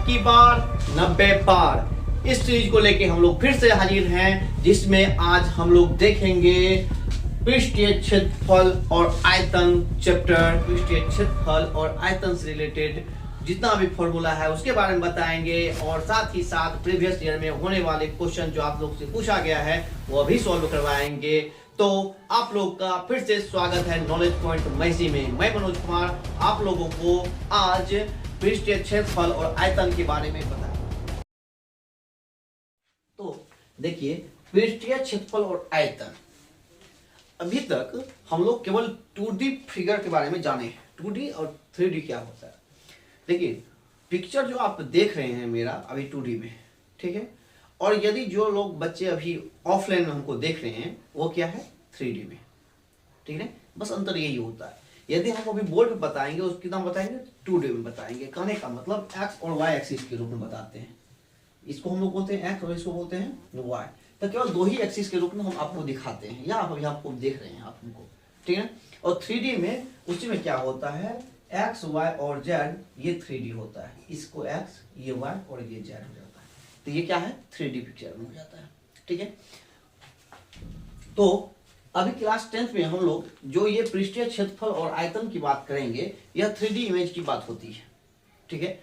की बार 90 पार इस सीरीज को लेके हम लोग फिर से हाजिर हैं, जिसमें आज हम लोग देखेंगे पृष्ठीय क्षेत्रफल और आयतन चैप्टर। पृष्ठीय क्षेत्रफल और आयतन से रिलेटेड जितना भी फॉर्मूला है उसके बारे में बताएंगे, और साथ ही साथ प्रीवियस ईयर में होने वाले क्वेश्चन जो आप लोग से पूछा गया है वो भी सॉल्व करवाएंगे। तो आप लोग का फिर से स्वागत है नॉलेज पॉइंट मैसी में। मैं मनोज कुमार आप लोगों को आज पृष्ठीय क्षेत्रफल और आयतन के बारे में बताएंगे। तो देखिए, पृष्ठीय क्षेत्रफल और आयतन, अभी तक हम लोग केवल 2D फिगर के बारे में जाने हैं। 2D और 3D क्या होता है। देखिए, पिक्चर जो आप देख रहे हैं मेरा अभी 2D में, ठीक है, और यदि जो लोग बच्चे अभी ऑफलाइन में हमको देख रहे हैं वो क्या है 3D में, ठीक है। बस अंतर यही होता है। यदि हम अभी बोर्ड पे बताएंगे उसकी नाम बताएंगे 2D में बताएंगे। कहने का मतलब एक्स और वाई एक्सिस के रूप में बताते हैं। इसको हम लोग बोलते हैं एक्स और इसको बोलते हैं वाई। तो केवल दो ही एक्सिस के रूप में हम आपको दिखाते हैं, या आप अभी आपको देख रहे हैं आप हमको, ठीक है। और 3D में उसी में क्या होता है, एक्स वाई और जेड ये 3D होता है। इसको एक्स, ये वाई और ये जेड हो जाता है। तो ये क्या है 3D पिक्चर में हो जाता है, ठीक है। तो अभी क्लास 10th में हम लोग जो ये पृष्ठीय क्षेत्रफल और आयतन की बात करेंगे, यह 3D इमेज की बात होती है, ठीक है।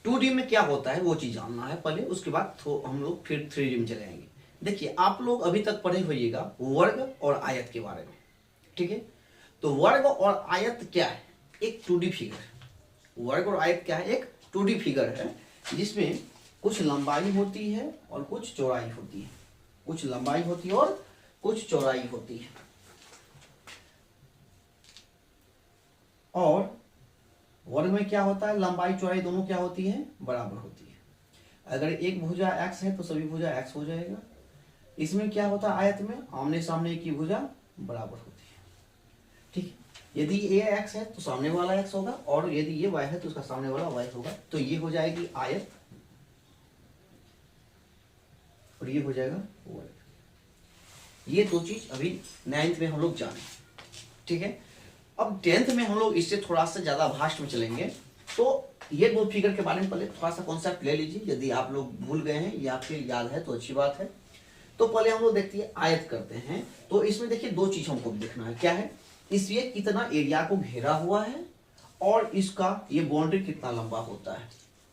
2D में क्या होता है वो चीज जानना है पहले, उसके बाद तो हम लोग फिर 3D में चले आएंगे। देखिए, आप लोग अभी तक पढ़े होइएगा वर्ग और आयत के बारे में, ठीक है। तो वर्ग और आयत क्या है, एक 2D फिगर। वर्ग और आयत क्या है, एक 2D फिगर है जिसमें कुछ लंबाई होती है और कुछ चौड़ाई होती है। कुछ लंबाई होती है और कुछ चौड़ाई होती है। और वर्ग में क्या होता है, लंबाई चौड़ाई दोनों क्या होती है, बराबर होती है। अगर एक भुजा x है तो सभी भुजा x हो जाएगा। इसमें क्या होता है, आयत में आमने सामने की भुजा बराबर होती है, ठीक है। यदि ये x है तो सामने वाला x होगा, और यदि ये y है तो उसका सामने वाला y होगा। तो ये हो जाएगी आयत और ये हो जाएगा वर्ग। ये दो चीज अभी 9th में हम लोग जाने, ठीक है। अब 10th में हम लोग इससे थोड़ा सा ज्यादा भास्ट में चलेंगे। तो ये दो फिगर के बारे में पहले थोड़ा सा कॉन्सेप्ट ले लीजिए। यदि आप लोग भूल गए हैं या फिर याद है तो अच्छी बात है। तो पहले हम लोग देखते हैं आयत करते हैं। तो इसमें देखिए दो चीज हमको देखना है, क्या है, इसलिए कितना एरिया को घेरा हुआ है और इसका ये बाउंड्री कितना लंबा होता है,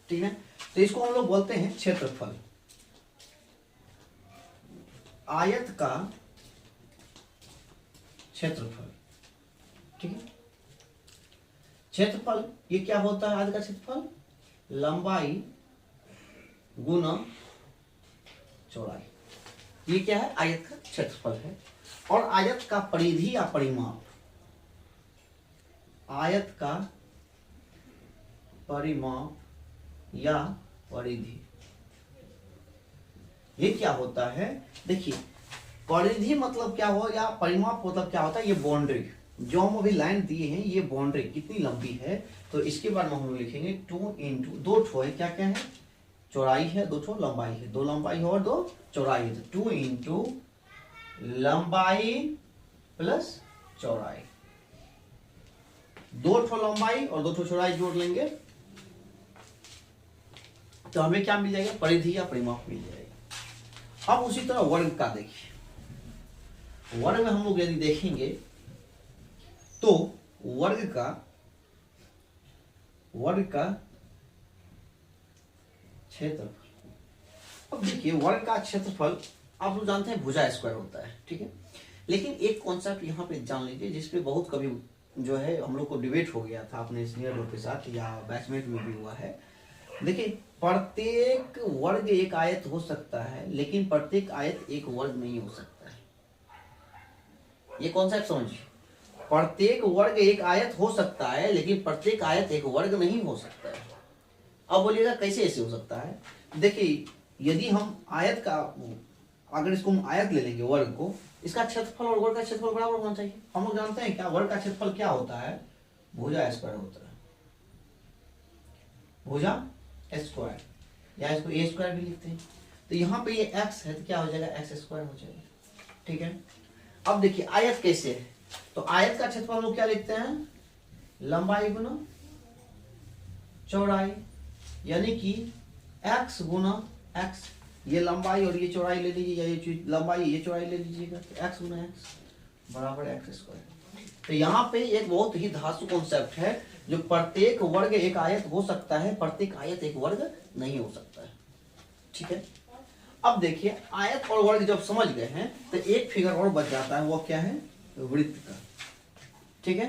ठीक है। तो इसको हम लोग बोलते हैं क्षेत्रफल। आयत का क्षेत्रफल, ठीक है। क्षेत्रफल ये क्या होता है, आयत का क्षेत्रफल लंबाई गुना चौड़ाई। ये क्या है, आयत का क्षेत्रफल है। और आयत का परिधि या परिमाप, आयत का परिमाप या परिधि ये क्या होता है। देखिए, परिधि मतलब क्या हो, या परिमाप मतलब क्या होता है, ये बाउंड्री जो हम अभी लाइन दिए हैं, ये बाउंड्री कितनी लंबी है। तो इसके बाद में हम लोग लिखेंगे 2 इंटू, दो ठो है, क्या क्या है, चौड़ाई है, दो ठो लंबाई है, दो लंबाई है और दो चौड़ाई है। तो 2 इंटू लंबाई प्लस चौड़ाई, दो ठो लंबाई और दो ठो चौड़ाई जोड़ लेंगे तो हमें क्या मिल जाएगा, परिधि या परिमाप मिल जाएगा। अब उसी तरह वर्ग का देखिए। वर्ग में हम लोग यदि देखेंगे तो वर्ग का क्षेत्रफल। अब देखिए, वर्ग का क्षेत्रफल आप लोग जानते हैं भुजा स्क्वायर होता है, ठीक है। लेकिन एक कॉन्सेप्ट यहाँ पे जान लीजिए जिसपे बहुत कभी जो है हम लोग को डिबेट हो गया था अपने सीनियर लोग के साथ, या बैचमेट में भी हुआ है। देखिए, प्रत्येक वर्ग एक आयत हो सकता है, लेकिन प्रत्येक आयत एक वर्ग नहीं हो सकता है। ये कॉन्सेप्ट समझिए, प्रत्येक वर्ग एक आयत हो सकता है लेकिन प्रत्येक आयत एक वर्ग नहीं हो सकता है। अब बोलिएगा कैसे ऐसे हो सकता है। देखिए, यदि हम आयत का, अगर इसको हम आयत ले लेंगे वर्ग को, इसका क्षेत्रफल और वर्ग का क्षेत्रफल बराबर होना चाहिए। हम लोग जानते हैं क्या, वर्ग का क्षेत्रफल क्या होता है, भुजा स्क्वायर होता है, भुजा स्क्वायर, या इसको ए स्क्वायर भी लिखते हैं। तो यहाँ पे ये x है तो क्या हो जाएगा, एक्स स्क्वायर हो जाएगा, ठीक है। अब देखिए आयत कैसे है, तो आयत का क्षेत्रफल हम लोग क्या लिखते हैं, लंबाई गुना चौड़ाई, यानी कि x गुना x, ये लंबाई और ये चौड़ाई ले लीजिए, या ये लंबाई ये चौड़ाई ले लीजिएगा, तो x गुना x बराबर x स्क्वायर। तो यहाँ पे एक बहुत ही धांसू कॉन्सेप्ट है, जो प्रत्येक वर्ग एक आयत हो सकता है, प्रत्येक आयत एक वर्ग नहीं हो सकता है। ठीक है, अब देखिए आयत और वर्ग जब समझ गए हैं तो एक फिगर और बच जाता है, वो क्या है, वृत्त का। ठीक है,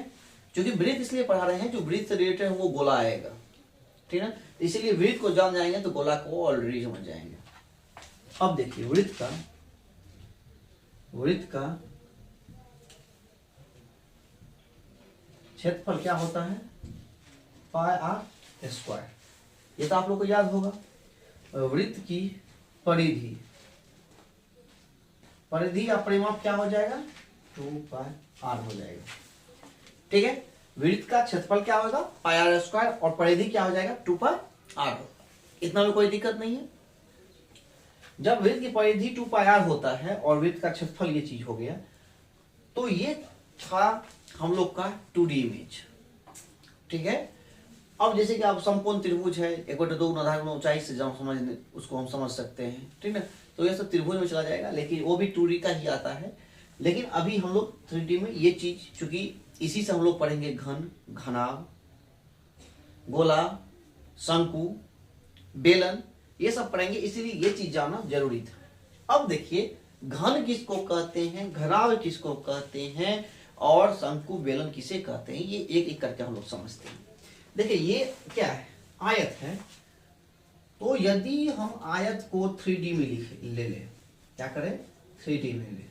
क्योंकि वृत्त इसलिए पढ़ा रहे हैं, जो वृत्त से रिलेटेड है वो गोला आएगा। ठीक है, इसीलिए वृत्त को जान जाएंगे तो गोला को ऑलरेडी समझ जाएंगे। अब देखिए वृत्त का क्षेत्रफल क्या होता है, पाई आर स्क्वायर। ये तो आप लोग को याद होगा। वृत्त की परिधि या परिमाप क्या हो जाएगा, 2 पाई आर हो जाएगा। ठीक है, वृत्त का क्षेत्रफल क्या होगा, पाई आर स्क्वायर, और परिधि क्या हो जाएगा, 2 पाई आर होगा। इतना में कोई दिक्कत नहीं है। जब वृत्त की परिधि 2 पाई आर होता है और वृत्त का क्षेत्रफल ये चीज हो गया, तो ये था हम लोग का 2D इमेज। ठीक है, अब जैसे कि आप संपूर्ण त्रिभुज है, 1/2 आधार गुना ऊंचाई से जब समझने उसको हम समझ सकते हैं। ठीक है, तो ये सब त्रिभुज में चला जाएगा, लेकिन वो भी 2D का ही आता है। लेकिन अभी हम लोग 3D में ये चीज, चूंकि इसी से हम लोग पढ़ेंगे घन, घनाभ, गोला, शंकु, बेलन, ये सब पढ़ेंगे, इसीलिए ये चीज जानना जरूरी था। अब देखिए घन किसको कहते हैं, घनाभ किसको कहते हैं, और शंकु बेलन किसे कहते हैं, ये एक एक करके हम लोग समझते हैं। देखिए ये क्या है, आयत है। तो यदि हम आयत को 3D में ले लें, क्या करें, 3D में ले।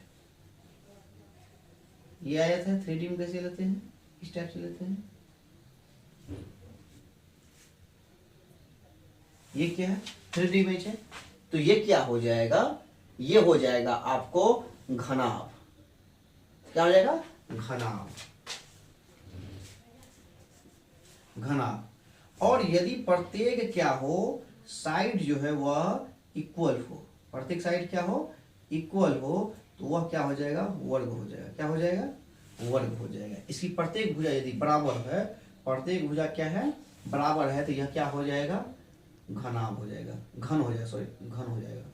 ये आयत है, 3D में कैसे लेते हैं, इस टाइप से लेते हैं। ये क्या है, 3D इमेज है। तो ये क्या हो जाएगा, ये हो जाएगा आपको घनाभ। क्या हो जाएगा, घनाभ। और यदि प्रत्येक क्या हो, साइड जो है वह इक्वल हो, प्रत्येक साइड क्या हो, इक्वल हो, तो वह क्या हो जाएगा, वर्ग हो जाएगा। क्या हो जाएगा, वर्ग हो जाएगा। इसकी प्रत्येक भुजा यदि बराबर है, प्रत्येक भुजा क्या है, बराबर है, तो यह क्या हो जाएगा, घनाभ हो जाएगा, घन हो जाएगा, सॉरी घन हो जाएगा।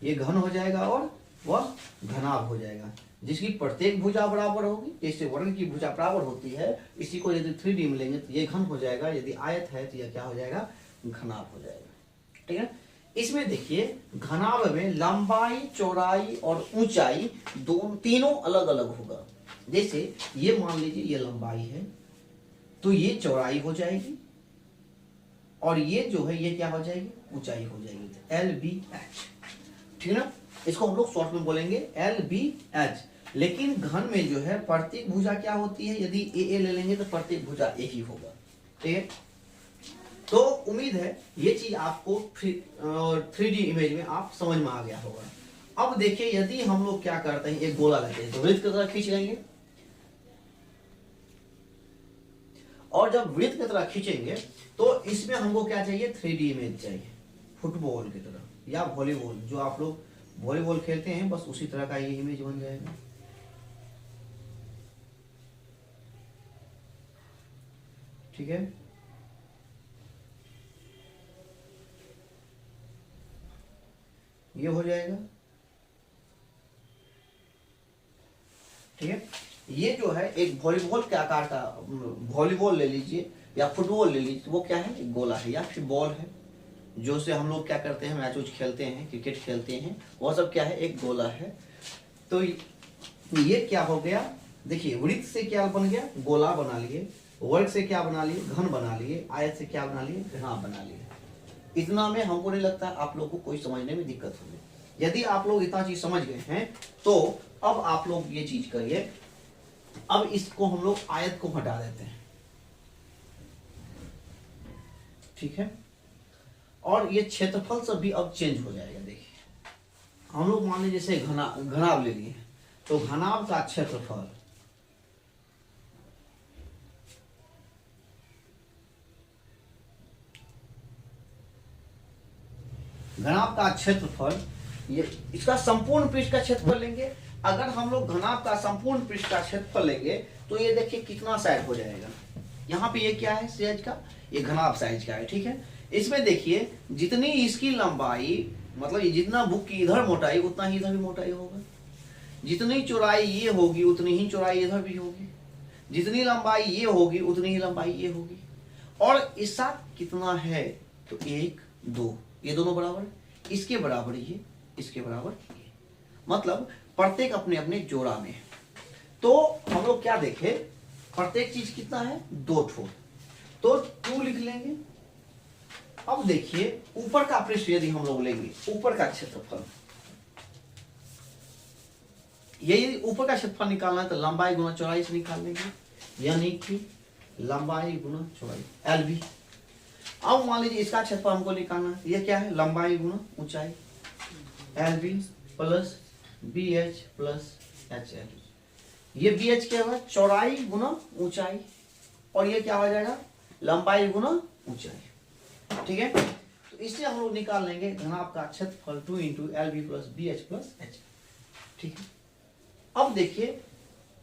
ये घन हो जाएगा और वह घनाभ हो जाएगा, जिसकी प्रत्येक भुजा बराबर होगी। जैसे वर्ग की भुजा बराबर होती है, इसी को यदि 3D में लेंगे तो ये घन हो जाएगा, यदि आयत है तो यह क्या हो जाएगा, घनाभ हो जाएगा। ठीक है, इसमें देखिए घनाभ में लंबाई, चौड़ाई और ऊंचाई तीनों अलग अलग होगा। जैसे ये मान लीजिए ये लंबाई है, तो ये चौड़ाई हो जाएगी, और ये जो है ये क्या हो जाएगी, ऊंचाई हो जाएगी, LBH। ठीक है ना, इसको हम लोग शॉर्ट में बोलेंगे LBH। लेकिन घन में जो है प्रत्येक भुजा क्या होती है, यदि AA ले लेंगे तो प्रत्येक भुजा एक ही होगा। ठीक है, तो उम्मीद है ये चीज आपको 3D इमेज में आप समझ में आ गया होगा। अब देखिए यदि हम लोग क्या करते हैं, एक गोला लेते हैं, तो वृत्त की तरह खींच लेंगे, और जब वृत्त की तरह खींचेंगे तो इसमें हमको क्या चाहिए, 3D इमेज चाहिए, फुटबॉल की तरह या वॉलीबॉल, जो आप लोग वॉलीबॉल खेलते हैं बस उसी तरह का ये इमेज बन जाएगा। ठीक है, ये हो जाएगा। ठीक है, ये जो है एक वॉलीबॉल के आकार का, वॉलीबॉल ले लीजिए या फुटबॉल ले लीजिए, वो क्या है, एक गोला है या फिर बॉल है, जो से हम लोग क्या करते हैं, मैच उच खेलते हैं, क्रिकेट खेलते हैं, वो सब क्या है, एक गोला है। तो ये क्या हो गया, देखिए वृत्त से क्या बन गया, गोला बना लिए, वर्ग से क्या बना लिए, घन बना लिए, आयत से क्या बना लिए, घनाभ बना लिए। इतना में हमको नहीं लगता आप लोग को कोई समझने में दिक्कत होगी। यदि आप लोग इतना चीज समझ गए हैं तो अब आप लोग ये चीज करिए, अब इसको हम लोग आयत को हटा देते हैं। ठीक है, और ये क्षेत्रफल सब भी अब चेंज हो जाएगा। देखिए हम लोग मान लीजिए जैसे घनाभ ले लिए, तो घनाभ का क्षेत्रफल ये इसका संपूर्ण पृष्ठ का क्षेत्रफल लेंगे। अगर हम लोग घनाभ का संपूर्ण पृष्ठ का क्षेत्रफल लेंगे तो ये देखिए कितना साइड हो जाएगा। यहाँ पे ये क्या है, साइज का, ये घनाभ साइज का है। ठीक है, इसमें देखिए जितनी इसकी लंबाई, मतलब ये जितना बुक की इधर मोटाई उतना ही इधर भी मोटाई होगा, जितनी चौड़ाई ये होगी उतनी ही चौड़ाई इधर भी होगी, जितनी लंबाई ये होगी उतनी ही लंबाई ये होगी। और इसका कितना है तो 1 2, ये दोनों बराबर है, इसके बराबर ये, इसके बराबर ये, मतलब प्रत्येक अपने अपने जोड़ा में है। तो हम लोग क्या देखे, प्रत्येक चीज कितना है 2 ठो, तो 2 लिख लेंगे। अब देखिए ऊपर का पृष्ठ यदि हम लोग लेंगे, ऊपर का क्षेत्रफल, ये ऊपर का क्षेत्रफल निकालना है तो लंबाई गुना चौड़ाई से निकाल लेंगे, यानी कि लंबाई गुना चौड़ाई LB। अब मान लीजिए इसका क्षेत्रफल हमको निकालना है, ये क्या है लंबाई गुना ऊंचाई LB plus BH plus HL। ये BH क्या होगा चौड़ाई गुना ऊंचाई, और ये क्या हो जाएगा लंबाई गुना ऊंचाई। ठीक है, तो इससे हम लोग निकाल लेंगे घनाभ का क्षेत्रफल 2 × LB plus BH plus HL। ठीक है, अब देखिए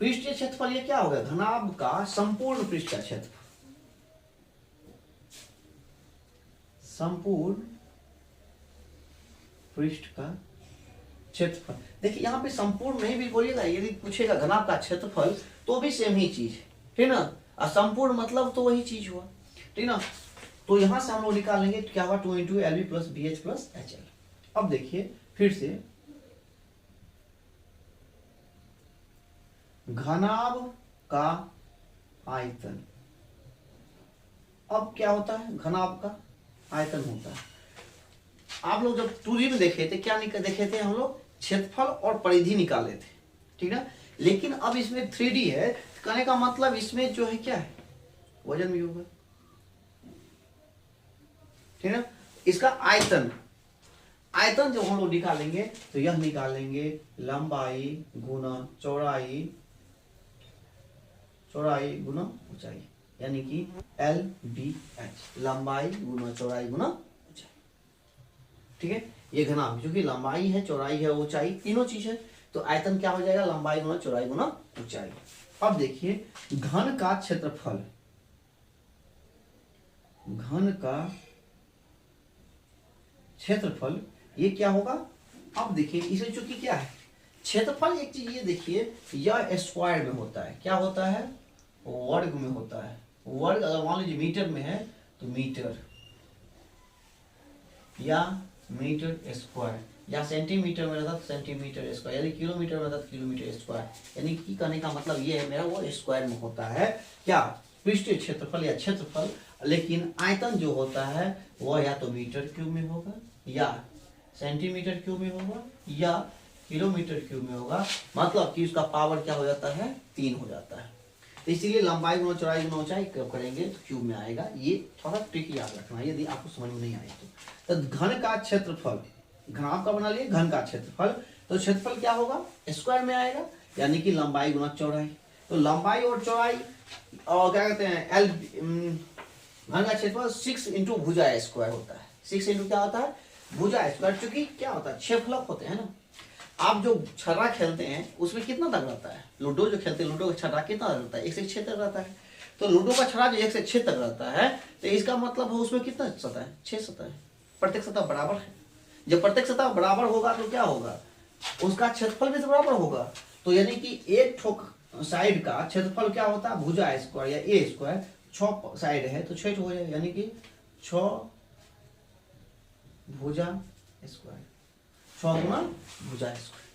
पृष्ठीय क्षेत्रफल ये क्या होगा घनाभ का संपूर्ण पृष्ठ का क्षेत्रफल, संपूर्ण पृष्ठ का क्षेत्रफल। देखिए यहाँ पे संपूर्ण नहीं भी बोलिएगा, यदि पूछेगा घनाभ का क्षेत्रफल तो भी सेम ही चीज है, ठीक ना, और संपूर्ण मतलब तो वही चीज हुआ, ठीक ना। तो यहां से हम लोग निकाल लेंगे क्या हुआ 2 × LB plus BH plus HL। अब देखिए फिर से घनाभ का आयतन, अब क्या होता है घनाभ का आयतन होता है। आप लोग जब 2D में देखे थे क्या देखे थे हम लोग क्षेत्रफल और परिधि निकाले थे, ठीक है, लेकिन अब इसमें 3D है, कहने का मतलब इसमें जो है क्या है वजन भी होगा, ठीक है। इसका आयतन, आयतन जब हम लोग निकालेंगे तो यह निकालेंगे लंबाई गुना चौड़ाई, चौड़ाई गुना ऊंचाई, यानी कि LBH, लंबाई गुना चौड़ाई गुना ऊंचाई। ठीक है, ये घनाभ क्योंकि लंबाई है चौड़ाई है ऊंचाई तीनों चीज है, तो आयतन क्या हो जाएगा लंबाई गुना चौड़ाई गुना ऊंचाई। अब देखिए घन का क्षेत्रफल, घन का क्षेत्रफल ये क्या होगा। अब देखिए इसमें चूंकि क्या है क्षेत्रफल, एक चीज ये देखिए यह स्क्वायर में होता है, क्या होता है वर्ग में होता है, वर्ग अगर मान लीजिए मीटर में है तो मीटर या मीटर स्क्वायर, या सेंटीमीटर में रहता तो सेंटीमीटर स्क्वायर, यदि किलोमीटर में रहता तो किलोमीटर स्क्वायर, यानी कि कहने का मतलब ये है मेरा वो स्क्वायर में होता है क्या पृष्ठीय क्षेत्रफल या क्षेत्रफल, लेकिन आयतन जो होता है वह या तो मीटर क्यूब में होगा या सेंटीमीटर क्यूब में होगा या किलोमीटर क्यूब में होगा, मतलब कि उसका पावर क्या हो जाता है 3 हो जाता है। तो इसीलिए लंबाई गुना चौड़ाई गुना ऊंचाई कब करेंगे तो क्यूब में आएगा, ये थोड़ा ट्रिक याद रखना है यदि आपको समझ में नहीं आए तो घन का क्षेत्रफल, घनाभ का बना लिए घन का क्षेत्रफल, तो क्षेत्रफल क्या होगा स्क्वायर में आएगा, यानी कि लंबाई गुना चौड़ाई, तो लंबाई और चौड़ाई और क्या कहते हैं घन का क्षेत्रफल 6 × भुजा स्क्वायर होता है, 6 × क्या होता है भुजा स्क्वायर, चूंकि क्या होता है 6 फलक होते हैं ना। आप जो छर्रा खेलते हैं उसमें कितना तक रहता है, लूडो जो खेलते हैं लूडो का छर्रा कितना रहता है 1 से 6 तक रहता है, तो लूडो का छर्रा जो 1 से 6 तक रहता है तो इसका मतलब है उसमें कितना सतह है 6 सतह है, प्रत्येक सतह बराबर है। जब प्रत्येक सतह बराबर होगा तो क्या होगा उसका क्षेत्रफल भी तो बराबर होगा, तो यानी कि एक ठोक साइड का क्षेत्रफल क्या होता है भुजा स्क्वायर या ए स्क्वायर, 6 साइड है तो 6 हो जाएगा, यानी कि 6 भुजा स्क्वायर, 6 गुना भुजा स्क्वायर,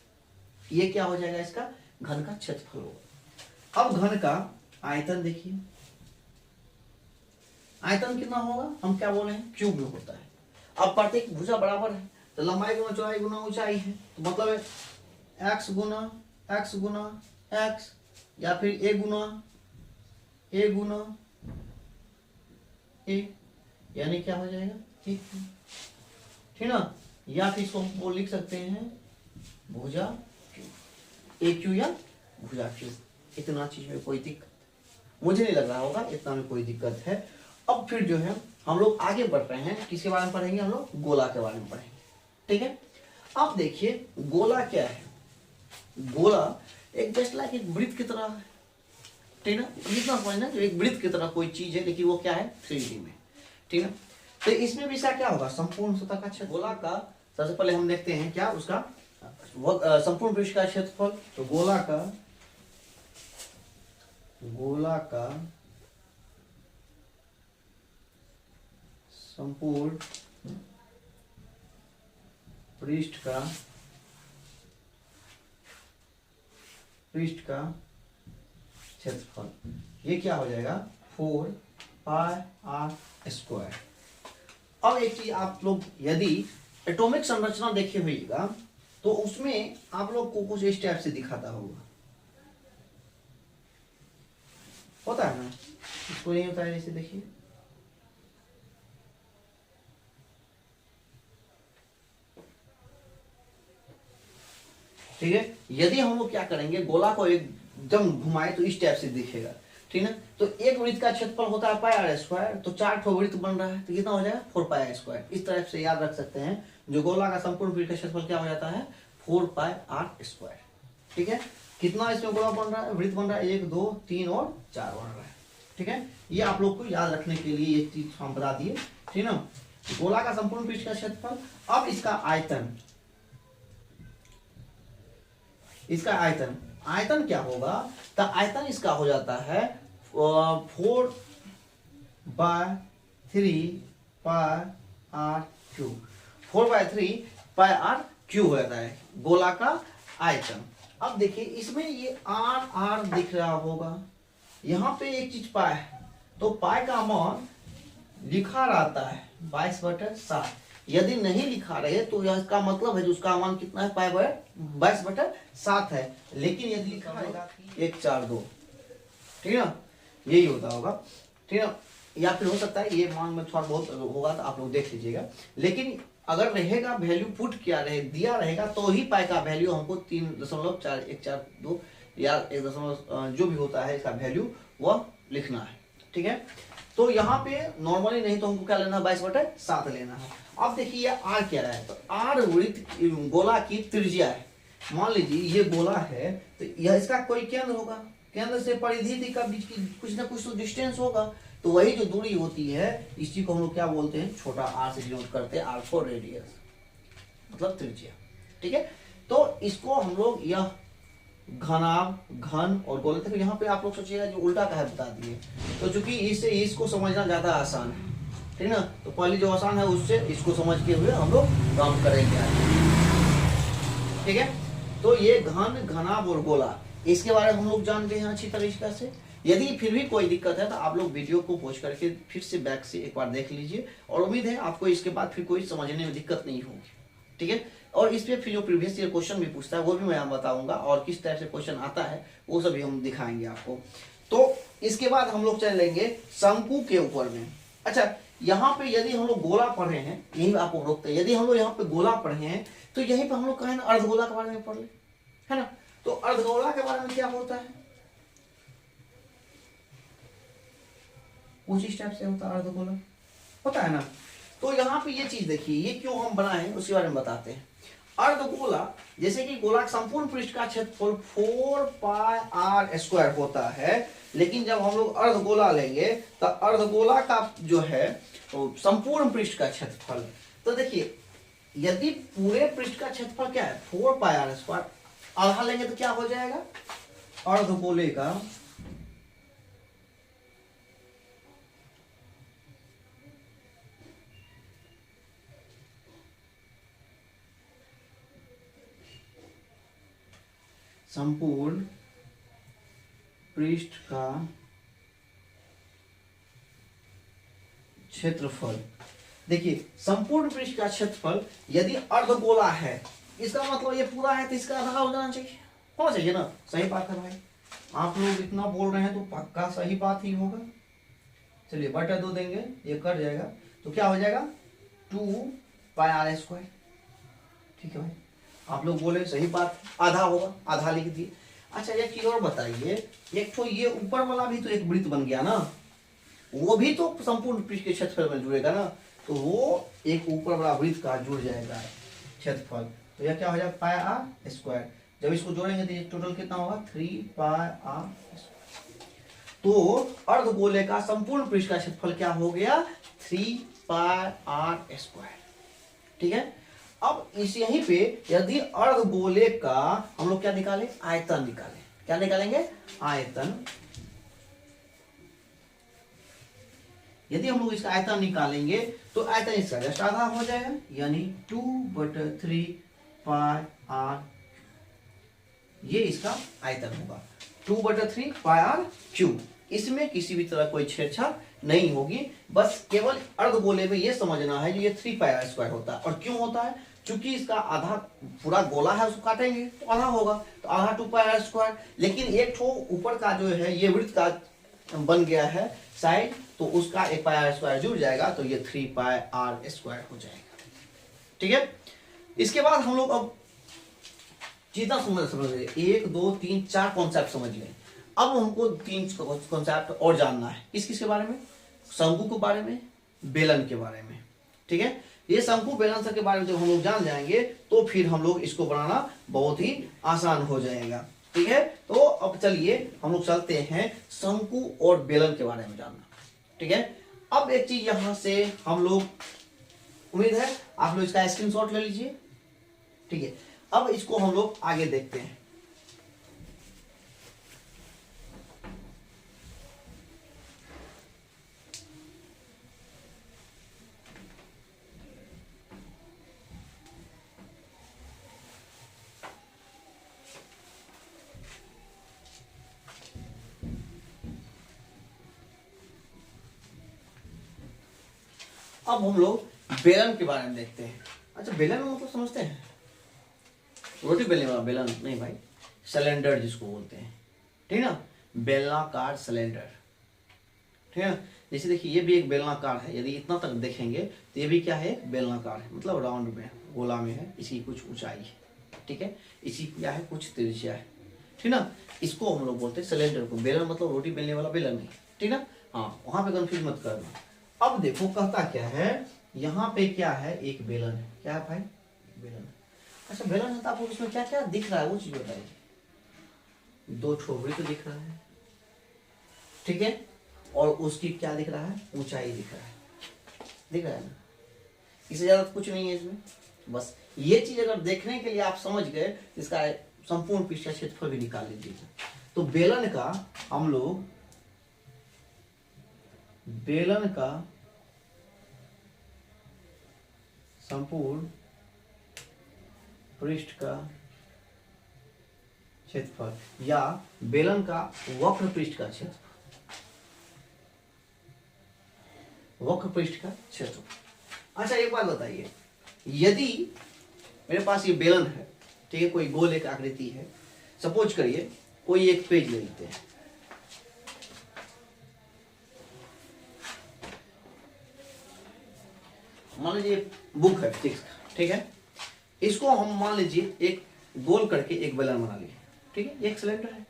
ये क्या हो जाएगा इसका घन का क्षेत्रफल होगा। अब घन का आयतन देखिए, आयतन कितना होगा हम क्या बोले हैं क्यूब में होता है। अब प्रत्येक भुजा बराबर है तो लंबाई गुना चौड़ाई गुना ऊंचाई है, तो मतलब है x गुना x या फिर a गुना a, यानी क्या हो जाएगा ठीक ना, या फिर इसको हम लिख सकते हैं भुजा क्यूब, a क्यूब या भुजा क्यूब, इतना चीज में कोई दिक्कत मुझे नहीं लग रहा होगा, इतना में कोई दिक्कत है। अब फिर जो है हम लोग आगे बढ़ रहे हैं, किसके बारे में पढ़ेंगे हम लोग गोला के बारे में पढ़ेंगे, ठीक है। अब देखिए गोला क्या है, गोला एक जस्ट लाइक एक वृत्त की तरह है, ठीक है, इतना समझना एक वृत्त की तरह कोई चीज है, लेकिन वो क्या है 3D में, ठीक है। तो इसमें भी क्या होगा, संपूर्ण सतह का क्षेत्र। गोला का सबसे पहले हम देखते हैं क्या उसका संपूर्ण पृष्ठ का क्षेत्रफल। तो गोला का संपूर्ण पृष्ठ का क्षेत्रफल ये क्या हो जाएगा 4πr²। अब एक चीज आप लोग यदि एटॉमिक संरचना देखे होइएगा तो उसमें आप लोग को कुछ इस टाइप से दिखाता होता है ना, इसको नहीं होता है जैसे देखिए, ठीक है। यदि हम लोग क्या करेंगे, गोला को एकदम घुमाए तो इस टाइप से दिखेगा, ठीक है। तो एक वृत्त का क्षेत्रफल होता है πr², तो 4 ठो वृत्त बन रहा है तो कितना हो जाएगा 4πr²। इस तरह से याद रख सकते हैं, जो गोला का संपूर्ण वृत्त का क्षेत्रफल क्या हो जाता है 4πr², ठीक है। कितना इसमें गोला बन रहा है, वृत्त बन रहा है 1 2 3 और 4 बन रहा है, ठीक है। ये आप लोग को याद रखने के लिए ये चीज हम बता दिए, ठीक है ना। गोला का संपूर्ण पृष्ठ का क्षेत्रफल। अब इसका आयतन क्या होगा, तो आयतन इसका हो जाता है 4/3πr³। 4/3πr³ हो जाता है गोला का आयतन। अब देखिए इसमें ये r दिख रहा होगा, यहाँ पे एक चीज पाए, तो पाए का मान लिखा रहता है 22/7। यदि नहीं लिखा रहे तो इसका मतलब है जो उसका मान कितना है 22/7 है। लेकिन यदि लिखा रहेगा 1 4 2, ठीक है ना, यही होता होगा, ठीक है। या फिर हो सकता है ये मान में थोड़ा बहुत होगा तो आप लोग देख लीजिएगा। लेकिन अगर रहेगा वैल्यू पुट किया रहे दिया रहेगा तो ही पाई का वैल्यू हमको 3.4142 या 1 जो भी होता है इसका वैल्यू वह लिखना है, ठीक है। तो यहाँ पे नॉर्मली नहीं तो हमको क्या लेना है 22/7 लेना है। अब देखिए आर क्या है, तो आर वृत्त गोला की त्रिज्या है। मान लीजिए ये गोला है तो यह इसका कोई केंद्र होगा, केंद्र से परिधि का बीच की कुछ ना कुछ तो डिस्टेंस होगा, तो वही जो दूरी होती है इसी को हम लोग क्या बोलते हैं छोटा आर से डिनोट करते हैं, r फॉर रेडियस मतलब त्रिज्या, ठीक है। तो इसको हम लोग यह घन और गोले तक, यहाँ पे आप लोग सोचिएगा जो उल्टा का है बता दिए, तो चूंकि इससे इसको समझना ज्यादा आसान है, ठीक ना। तो पहले जो आसान है उससे इसको समझते हुए हम लोग काम करेंगे, ठीक है। तो ये घनाभ और गोला इसके बारे में हम लोग जानते हैं अच्छी तरीके से। यदि फिर भी कोई दिक्कत है तो आप लोग वीडियो को पॉज करके फिर से बैक से एक बार देख लीजिए, और उम्मीद है आपको इसके बाद फिर कोई समझने में दिक्कत नहीं होगी, ठीक है। और इस पे फिर जो प्रीवियस ईयर क्वेश्चन भी पूछता है वो भी मैं बताऊंगा, और किस तरह से क्वेश्चन आता है वो सभी हम दिखाएंगे आपको। तो इसके बाद हम लोग चलेंगे शंकु के ऊपर में। अच्छा, यहाँ पे यदि हम लोग गोला पढ़े हैं, यही आपको रोकते हैं, यदि हम लोग यहाँ पे गोला पढ़े हैं तो यहीं पे हम लोग कहें ना अर्धगोला के बारे में पढ़ ले, है ना। तो अर्धगोला के बारे में क्या होता है, उसी टाइप से होता है अर्धगोला, होता है ना। तो यहाँ पे ये चीज देखिए, ये क्यों हम बनाए उसके बारे में बताते हैं। अर्धगोला, जैसे कि गोला संपूर्ण पृष्ठ का क्षेत्रफल 4πr² होता है, लेकिन जब हम लोग अर्धगोला लेंगे तो अर्धगोला का जो है संपूर्ण पृष्ठ का क्षेत्रफल, तो देखिए यदि पूरे पृष्ठ का क्षेत्रफल क्या है 4πr², आधा लेंगे तो क्या हो जाएगा अर्धगोले का संपूर्ण पृष्ठ का क्षेत्रफल। देखिए संपूर्ण पृष्ठ का क्षेत्रफल यदि अर्धगोला है, इसका मतलब ये पूरा है तो इसका आधा हो जाना चाहिए, होना चाहिए ना। सही बात है भाई, आप लोग इतना बोल रहे हैं तो पक्का सही बात ही होगा। चलिए बटा 2 देंगे, ये कट जाएगा तो क्या हो जाएगा 2πr², ठीक है भाई। आप लोग बोले सही बात, आधा होगा, आधा लिख दिए। अच्छा एक चीज और बताइए, एक तो ये ऊपर वाला भी तो एक वृत्त बन गया ना, वो भी तो संपूर्ण पृष्ठ के क्षेत्रफल में जुड़ेगा ना, तो वो एक ऊपर वाला वृत्त का जुड़ जाएगा क्षेत्रफल, तो यह क्या हो जाएगा πr²। जब इसको जोड़ेंगे तो ये टोटल कितना होगा 3πr²। तो अर्धगोले का संपूर्ण पृष्ठ का क्षेत्रफल क्या हो गया 3πr²। Pi are square. ठीक है, अब इस यहीं पे यदि अर्धगोले का हम लोग क्या निकालें, आयतन निकालें। क्या निकालेंगे, आयतन। यदि हम लोग इसका आयतन निकालेंगे तो आयतन इसका जस्ट आधा हो जाएगा, यानी 2/3 पाई आर, ये इसका आयतन होगा 2/3 पाई आर क्यूब। इसमें किसी भी तरह कोई छेड़छाड़ नहीं होगी, बस केवल अर्धगोले में ये समझना है ये 3 पाई आर स्क्वायर होता है। और क्यों होता है, चूंकि इसका आधा पूरा गोला है, उसको काटेंगे तो आधा होगा, तो आधा 2 पाई आर स्क्वायर। लेकिन एक ठो ऊपर का जो है ये वृत्त का बन गया है साइड, तो उसका 1 पाई आर स्क्वायर जुड़ जाएगा, तो ये 3 पाई आर स्क्वायर हो जाएगा। ठीक है, इसके बाद हम लोग अब जितना समझ गए, 1 2 3 4 कॉन्सेप्ट समझ गए। अब हमको 3 कॉन्सेप्ट और जानना है, किस किस के बारे में, शंकु के बारे में, बेलन के बारे में। ठीक है, ये शंकु बेलन के बारे में जब हम लोग जान जाएंगे तो फिर हम लोग इसको बनाना बहुत ही आसान हो जाएगा। ठीक है, तो अब चलिए हम लोग चलते हैं शंकु और बेलन के बारे में जानना। ठीक है, अब एक चीज यहां से हम लोग, उम्मीद है आप लोग इसका स्क्रीनशॉट ले लीजिए। ठीक है, अब इसको हम लोग आगे देखते हैं। अब हम लोग बेलन के बारे में देखते हैं। अच्छा, बेलन में मतलब समझते हैं, रोटी बेलने वाला बेलन नहीं भाई, सिलेंडर जिसको बोलते हैं। ठीक है ना, बेलनाकार सिलेंडर। ठीक है, जैसे देखिए ये भी एक बेलनाकार है, यदि इतना तक देखेंगे तो ये भी क्या है, बेलनाकार है, मतलब राउंड में गोला में है, इसकी कुछ ऊंचाई है। ठीक है, इसी क्या है, कुछ त्रिज्या है। ठीक ना, इसको हम लोग बोलते हैं सिलेंडर को। बेलन मतलब रोटी बेलने वाला बेलन नहीं। ठीक ना, हाँ, वहां पे कंफ्यूज मत करना। अब देखो कहता क्या है, यहाँ पे क्या है, एक बेलन है। क्या है भाई, बेलन। अच्छा, बेलन है तो आपको इसमें क्या क्या दिख रहा है वो चीज बताइए। 2 ठोकरी तो दिख रहा है, ठीक है, और उसकी क्या दिख रहा है, ऊंचाई दिख रहा है। दिख रहा है ना, इससे ज्यादा कुछ नहीं है इसमें। बस ये चीज अगर देखने के लिए आप समझ गए, इसका संपूर्ण पृष्ठ का क्षेत्रफल भी निकाल लीजिएगा। तो बेलन का हम लोग, बेलन का संपूर्ण पृष्ठ का क्षेत्रफल या बेलन का वक्र पृष्ठ का क्षेत्रफल, वक्र पृष्ठ का क्षेत्रफल। अच्छा, एक बात बताइए, यदि मेरे पास ये बेलन है, ठीक है, कोई गोल एक आकृति है, सपोज करिए कोई एक पेज ले लेते हैं, मान लीजिए बुक है फिजिक्स का, ठीक है, इसको हम मान लीजिए एक गोल करके एक बेलन बना लिए। ठीक है, एक सिलेंडर है,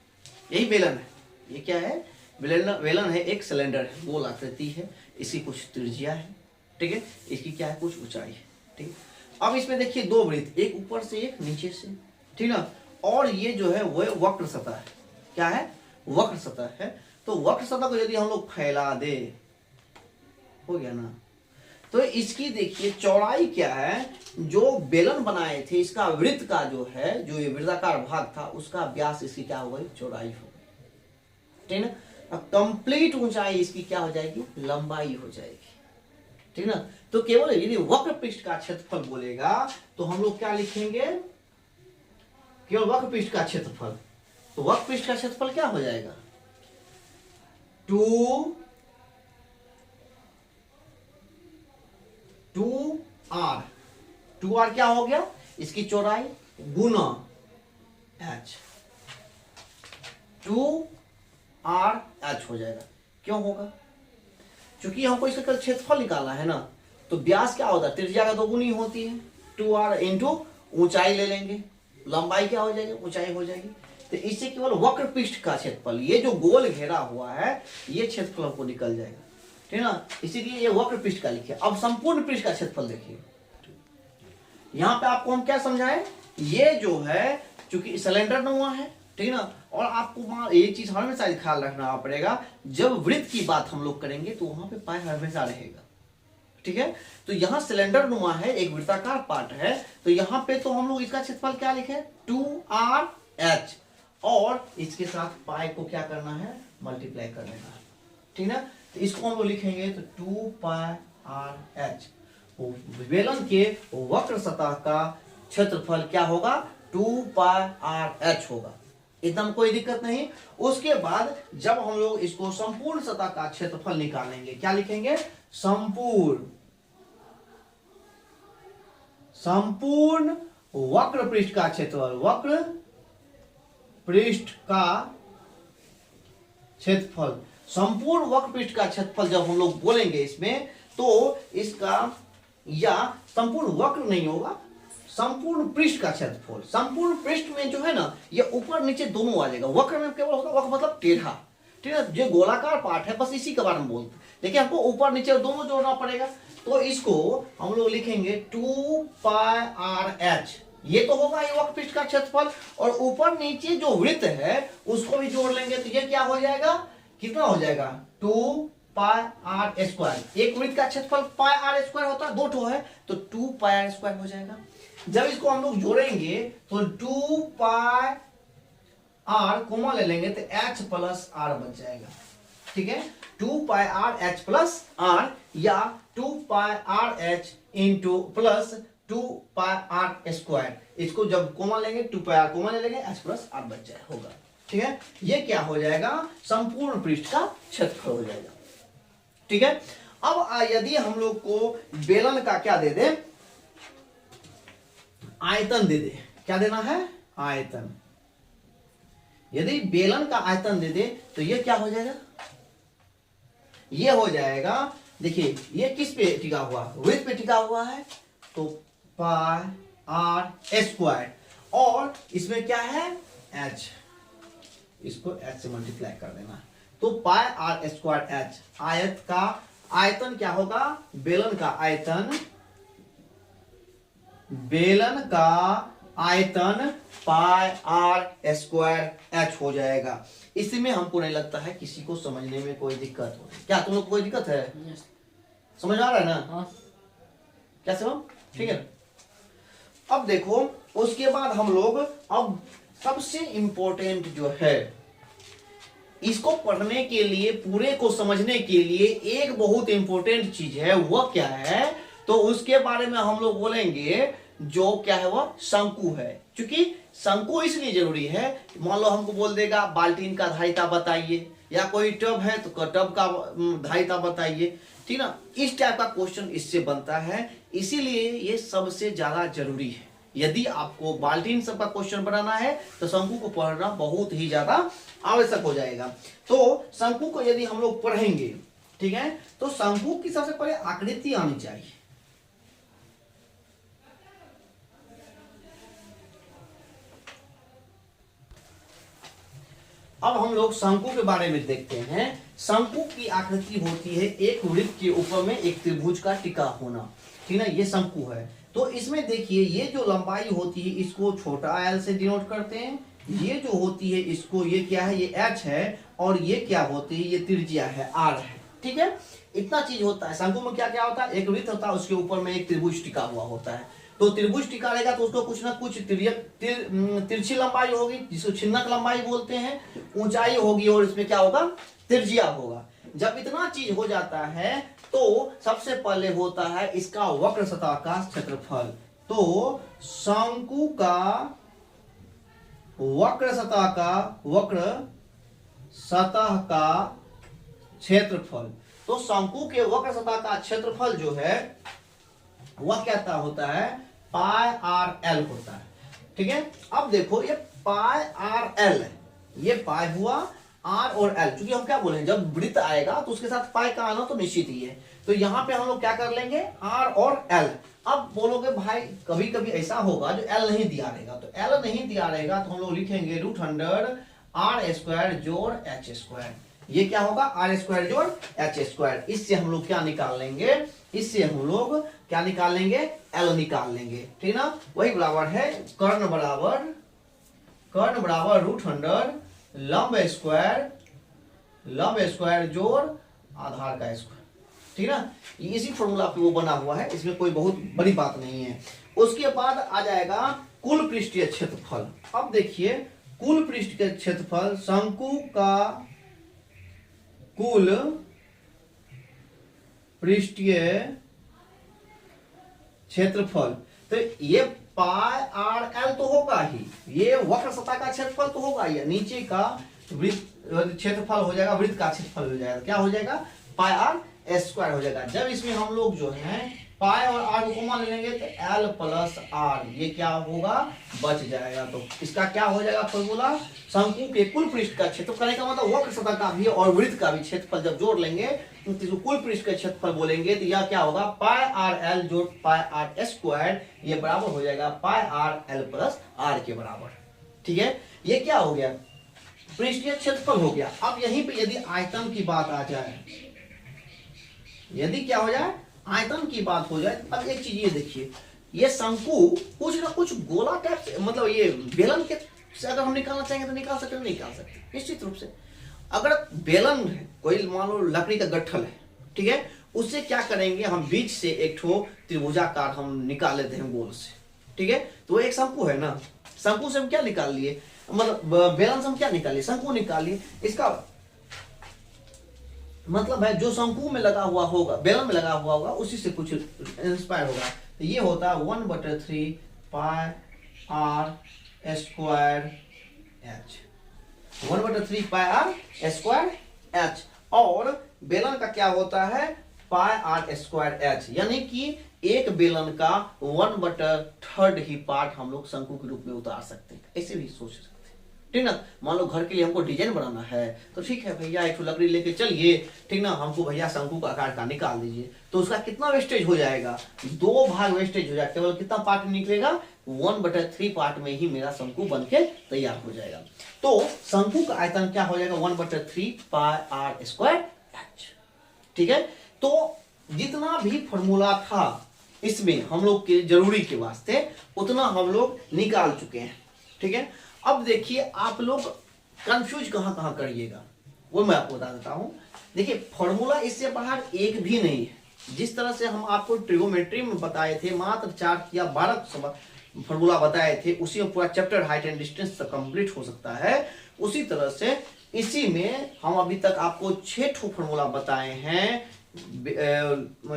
यही बेलन है। ये क्या है, बेलन है, एक सिलेंडर है, गोल आकृति है, इसकी कुछ त्रिज्या है। ठीक है, इसकी क्या है, कुछ ऊंचाई है। ठीक है, अब इसमें देखिए 2 वृत्त, एक ऊपर से एक नीचे से। ठीक ना, और ये जो है वो वक्र सतह है। क्या है, वक्र सतह है। तो वक्र सतह को यदि हम लोग फैला दे, हो गया ना, तो इसकी देखिए चौड़ाई क्या है, जो बेलन बनाए थे इसका वृत्त का जो है, जो ये वृत्ताकार भाग था, उसका व्यास इसकी क्या हो गई, चौड़ाई हो गई। ठीक ना, कंप्लीट ऊंचाई इसकी क्या हो जाएगी, लंबाई हो जाएगी। ठीक ना, तो केवल यदि वक्र पृष्ठ का क्षेत्रफल बोलेगा तो हम लोग क्या लिखेंगे, केवल वक्र पृष्ठ का क्षेत्रफल। तो वक्र पृष्ठ का क्षेत्रफल क्या हो जाएगा, 2r। 2r क्या हो गया, इसकी चौड़ाई गुना h, 2rh हो जाएगा। क्यों होगा, क्योंकि हमको इसका क्षेत्रफल निकालना है ना, तो व्यास क्या होता है, त्रिज्या का 2 गुनी होती है, 2r इंटू ऊंचाई ले लेंगे, लंबाई क्या हो जाएगी, ऊंचाई हो जाएगी। तो इससे केवल वक्र पृष्ठ का क्षेत्रफल, ये जो गोल घेरा हुआ है, ये क्षेत्रफल हमको निकल जाएगा। ठीक है ना, इसीलिए ये वक्र पृष्ठ का लिखिए। अब संपूर्ण पृष्ठ का क्षेत्रफल देखिए, यहाँ पे आपको हम क्या समझाएं, ये जो है चूंकि सिलेंडर नुमा है, ठीक है ना, और आपको एक चीज हमेशा ख्याल रखना पड़ेगा, जब वृत्त की बात हम लोग करेंगे तो वहां पे पाई हमेशा रहेगा। ठीक है। तो यहाँ सिलेंडर नुमा है, एक वृत्ताकार पार्ट है, तो यहाँ पे तो हम लोग इसका क्षेत्रफल क्या लिखे 2RH, और इसके साथ पाई को क्या करना है मल्टीप्लाई कर देना, ठीक है। तो इसको हम लोग लिखेंगे तो 2πRH, बेलन के वक्र सतह का क्षेत्रफल क्या होगा 2πRH होगा, एकदम कोई दिक्कत नहीं। उसके बाद जब हम लोग इसको संपूर्ण सतह का क्षेत्रफल निकालेंगे, क्या लिखेंगे संपूर्ण वक्र पृष्ठ का क्षेत्रफल, वक्र पृष्ठ का क्षेत्रफल, संपूर्ण वक्र पृष्ठ का क्षेत्रफल जब हम लोग बोलेंगे इसमें, तो इसका या संपूर्ण वक्र नहीं होगा, संपूर्ण पृष्ठ का क्षेत्रफल। संपूर्ण पृष्ठ में जो है ना ये ऊपर नीचे दोनों आ जाएगा, वक्र में केवल होगा, वक्र मतलब टेढ़ा, ठीक है, जो गोलाकार पार्ट है बस इसी के बारे में बोलते हैं। देखिए हमको ऊपर नीचे दोनों जोड़ना पड़ेगा, तो इसको हम लोग लिखेंगे 2πRH, ये तो होगा ये वक्र पृष्ठ का क्षेत्रफल, और ऊपर नीचे जो वृत्त है उसको भी जोड़ लेंगे, तो ये क्या हो जाएगा, कितना हो जाएगा 2πR²। एक वृत्त का क्षेत्रफल πr² होता है, दो ठो है तो 2πr² हो जाएगा। जब इसको हम लोग जोड़ेंगे तो 2πr कोमा ले लेंगे तो h प्लस r बच जाएगा, ठीक है, 2πRH प्लस r या 2πRH इंटू प्लस 2πr²। इसको जब कोमा लेंगे 2πr कोमा ले लेंगे, h प्लस r बच जाए होगा, ठीक है। ये क्या हो जाएगा संपूर्ण पृष्ठ का क्षेत्रफल हो जाएगा, ठीक है। अब यदि हम लोग को बेलन का क्या दे दे, आयतन दे दे, क्या देना है आयतन, यदि बेलन का आयतन दे दे तो ये क्या हो जाएगा, ये हो जाएगा, देखिए ये किस पे टिका हुआ, वृत्त पे टिका हुआ है, तो πr², और इसमें क्या है h, इसको h से मल्टीप्लाई कर देना, तो πr²h, आयत का आयतन क्या होगा, बेलन का आयतन, बेलन का आयतन πr²h हो जाएगा। इसमें हमको नहीं लगता है किसी को समझने में कोई दिक्कत हो, क्या तुम लोग कोई दिक्कत है, समझ आ रहा है ना, कैसे हो, ठीक है। अब देखो उसके बाद हम लोग, अब सबसे इंपॉर्टेंट जो है इसको पढ़ने के लिए, पूरे को समझने के लिए एक बहुत इंपॉर्टेंट चीज है, वह क्या है, तो उसके बारे में हम लोग बोलेंगे, जो क्या है वह शंकु है। क्योंकि शंकु इसलिए जरूरी है, मान लो हमको बोल देगा बाल्टीन का धारिता बताइए, या कोई टब है तो टब का धारिता बताइए, ठीक ना, इस टाइप का क्वेश्चन इससे बनता है, इसीलिए ये सबसे ज्यादा जरूरी है। यदि आपको बाल्टीन सब का क्वेश्चन बनाना है तो शंकु को पढ़ना बहुत ही ज्यादा आवश्यक हो जाएगा। तो शंकु को यदि हम लोग पढ़ेंगे, ठीक है, तो शंकु की सबसे पहले आकृति आनी चाहिए, अब हम लोग शंकु के बारे में देखते हैं। शंकु की आकृति होती है एक वृत्त के ऊपर में एक त्रिभुज का टिका होना, ठीक है, ये शंकु है। तो इसमें देखिए ये जो लंबाई होती है इसको छोटा l से डिनोट करते हैं, ये जो होती है इसको, ये क्या है, ये h है, और ये क्या होती है, ये त्रिज्या है r है, ठीक है। इतना चीज होता है शंकु में, क्या क्या होता है, एक वृत्त होता है उसके ऊपर में एक त्रिभुज टिका हुआ होता है, तो त्रिभुज टिका रहेगा तो उसको कुछ ना कुछ तिरछी लंबाई होगी जिसको छिन्नक लंबाई बोलते हैं, ऊंचाई होगी, और इसमें क्या होगा त्रिज्या होगा। जब इतना चीज हो जाता है तो सबसे पहले होता है इसका वक्र सतह का क्षेत्रफल। तो शंकु का वक्र सतह का क्षेत्रफल, तो शंकु के वक्र सतह का क्षेत्रफल जो है वह क्या होता है πrl होता है, ठीक है। अब देखो ये πrl, ये पाई हुआ r और l, क्योंकि हम क्या बोले जब वृत्त आएगा तो उसके साथ पाई का आना तो निश्चित ही है, तो यहाँ पे हम लोग क्या कर लेंगे r और l। अब बोलोगे भाई कभी कभी ऐसा होगा जो l नहीं दिया रहेगा, तो l नहीं दिया रहेगा तो हम लोग लिखेंगे √100r² जोड़ h², ये क्या होगा r² जोड़ h²। इससे हम लोग क्या निकाल लेंगे, इससे हम लोग क्या निकाल लेंगे, l निकाल लेंगे, ठीक ना। वही बराबर है कर्ण बराबर √100 लंब स्क्वायर जोड़ आधार का स्क्वायर, ठीक ना, इसी फॉर्मूला पे वो बना हुआ है, इसमें कोई बहुत बड़ी बात नहीं है। उसके बाद आ जाएगा कुल पृष्ठीय क्षेत्रफल। अब देखिए कुल पृष्ठीय क्षेत्रफल, शंकु का कुल पृष्ठीय क्षेत्रफल, तो ये पाई आर एल तो होगा ही, ये वक्र सतह का क्षेत्रफल तो होगा ही, नीचे का वृत्त क्षेत्रफल हो जाएगा, वृत्त का क्षेत्रफल हो जाएगा, क्या हो जाएगा, पाई आर स्क्वायर हो जाएगा। जब इसमें हम लोग जो है पाई और आर को कॉमन ले लेंगे तो एल प्लस आर, ये क्या होगा, बच जाएगा। तो इसका क्या हो जाएगा फॉर्मूला, शंकु के कुल पृष्ठ का क्षेत्रफल का मतलब वक्र सतह का भी और वृत्त का भी क्षेत्रफल जब जोड़ लेंगे तो कुल पृष्ठ का क्षेत्रफल बोलेंगे, तो यह क्या होगा, पाई आर एल जोड़ पाई आर स्क्वायर, ये बराबर हो जाएगा पाई आर एल प्लस आर के बराबर। ठीक है, ये क्या हो गया, पृष्ठीय क्षेत्रफल हो गया। अब यहीं पे यदि आयतन की बात आ जाए, यदि क्या हो जाए, आयतन की बात हो जाए, अब एक चीज ये देखिए, ये शंकु कुछ ना कुछ गोला टाइप से, मतलब ये बेलन के से अगर हम निकालना चाहेंगे तो निकाल सकते, नहीं निकाल सकते निश्चित रूप से। अगर बेलन है, कोई मान लो लकड़ी का गट्ठल है, ठीक है, उससे क्या करेंगे हम, बीच से एक ठो त्रिभुजाकार हम निकाल लेते हैं गोल से, ठीक है, तो वो एक शंकु है ना, शंकु से हम क्या निकाल लिए, मतलब बेलन से हम क्या निकालिए, शंकु निकालिए। इसका मतलब है जो शंकु में लगा हुआ होगा, बेलन में लगा हुआ होगा, उसी से कुछ इंस्पायर होगा। तो ये होता है 1/3 pi are square H, 1/3 pi are square H, और बेलन का क्या होता है, पाई आर स्क्वायर एच, यानी कि एक बेलन का 1/3 ही पार्ट हम लोग शंकु के रूप में उतार सकते हैं, ऐसे भी सोच सकते हैं, ठीक ना। मान लो घर के लिए हमको डिजाइन बनाना है, तो ठीक है भैया एक लकड़ी लेके चलिए, ठीक ना, हमको भैया शंकु का आकार का निकाल दीजिए, तो उसका कितना वेस्टेज हो जाएगा, 2 भाग वेस्टेज हो जाएगा, केवल कितना पार्ट निकलेगा, 1/3 पार्ट में ही मेरा शंकु बन के तैयार हो जाएगा। तो शंकु का आयतन क्या हो जाएगा, 1/3 पाई आर स्क्वायर एच। ठीक है, तो जितना भी फॉर्मूला था इसमें हम लोग के जरूरी के वास्ते उतना हम लोग निकाल चुके हैं। ठीक है, अब देखिए आप लोग कंफ्यूज कहां कहां करिएगा वो मैं आपको बता देता हूं। देखिए फॉर्मूला इससे बाहर एक भी नहीं है। जिस तरह से हम आपको ट्रिगोमेट्री में बताए थे, मात्र 4 या 12 फॉर्मूला बताए थे, उसी में पूरा चैप्टर हाइट एंड डिस्टेंस तक कंप्लीट हो सकता है। उसी तरह से इसी में हम अभी तक आपको 6 ठो फॉर्मूला बताए हैं,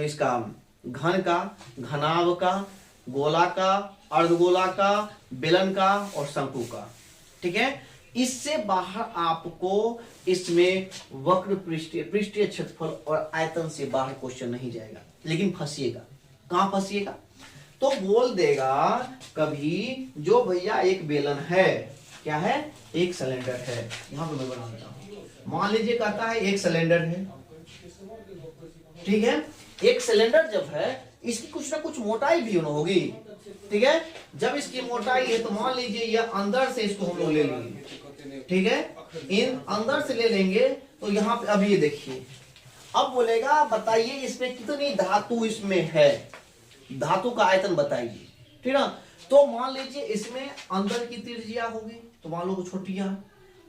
इसका घन का, घनाभ का, गोला का, अर्धगोला का, बेलन का और शंकु का। ठीक है, इससे बाहर आपको इसमें वक्र पृष्ठीय क्षेत्रफल और आयतन से बाहर क्वेश्चन नहीं जाएगा। लेकिन फंसिएगा, कहां फंसिएगा, तो बोल देगा कभी जो भैया एक बेलन है, क्या है, एक सिलेंडर है, यहां पे मैं बना देता हूं, मान लीजिए कहता है एक सिलेंडर है, ठीक है, एक सिलेंडर जब है इसकी कुछ ना कुछ मोटाई भी होगी। ठीक है, जब इसकी मोटाई है तो मान लीजिए ये अंदर से इसको हम लोग ले लेंगे, ठीक है, इन अंदर से ले लेंगे तो यहाँ पे अभी ये देखिए, अब बोलेगा बताइए इसमें कितनी धातु इसमें है, धातु का आयतन बताइए, ठीक है। तो मान लीजिए इसमें अंदर की त्रिज्या होगी तो मान लो छोटी आर,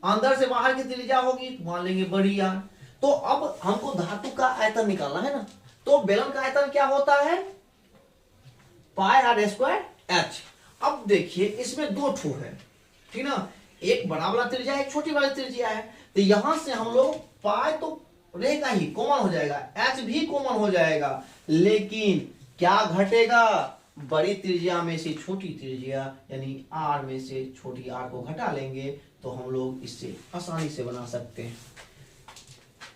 अंदर से बाहर की त्रिज्या होगी तो मान लेंगे बड़ी आर। तो अब हमको धातु का आयतन निकालना है ना, तो बेलन का आयतन क्या होता है, पाई आर स्क्वायर एच। अब देखिए इसमें 2 ठो है, ठीक ना, एक बड़ा वाला त्रिज्या है, एक छोटी वाली त्रिज्या है, तो यहां से हम लोग पाई तो रहेगा ही, कॉमन हो जाएगा, एच भी कॉमन हो जाएगा, लेकिन क्या घटेगा, बड़ी त्रिज्या में से छोटी त्रिज्या यानी आर में से छोटी आर को घटा लेंगे तो हम लोग इससे आसानी से बना सकते हैं